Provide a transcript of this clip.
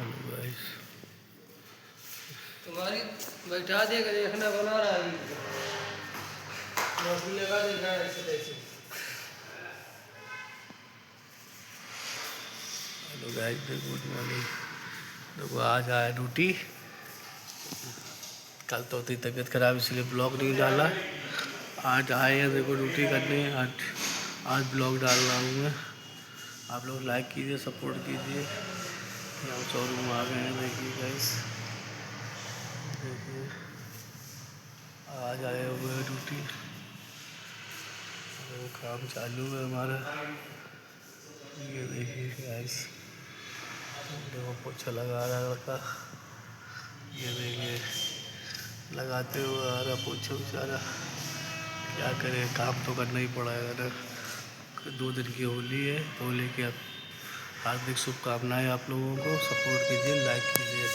Hello guys, तुम्हारी बैठा देगा देखना बना रहा है नौकरी लगा देगा ऐसे तैसे। Hello guys, good morning. देखो आज आया ड्यूटी। कल तो थी तबीयत खराब इसलिए ब्लॉग नहीं डाला। आज आए हैं देखो ड्यूटी करने। आज ब्लॉग डाल रहा हूँ मैं। आप लोग लाइक कीजिए, सपोर्ट कीजिए। यहाँ शोरूम आ गए हैं, देखिए गाइस, देखिए आज आए हुए हैं ड्यूटी। तो काम चालू है हमारा। ये देखिए गाइस, देखो पोछा लगा रहा लड़का। ये देखिए लगाते हुए आ रहा पोछा बेचारा। क्या करे, काम तो करना ही पड़ेगा ना। 2 दिन की होली है, होली की हार्दिक शुभकामनाएं आप लोगों को। सपोर्ट कीजिए, लाइक कीजिए।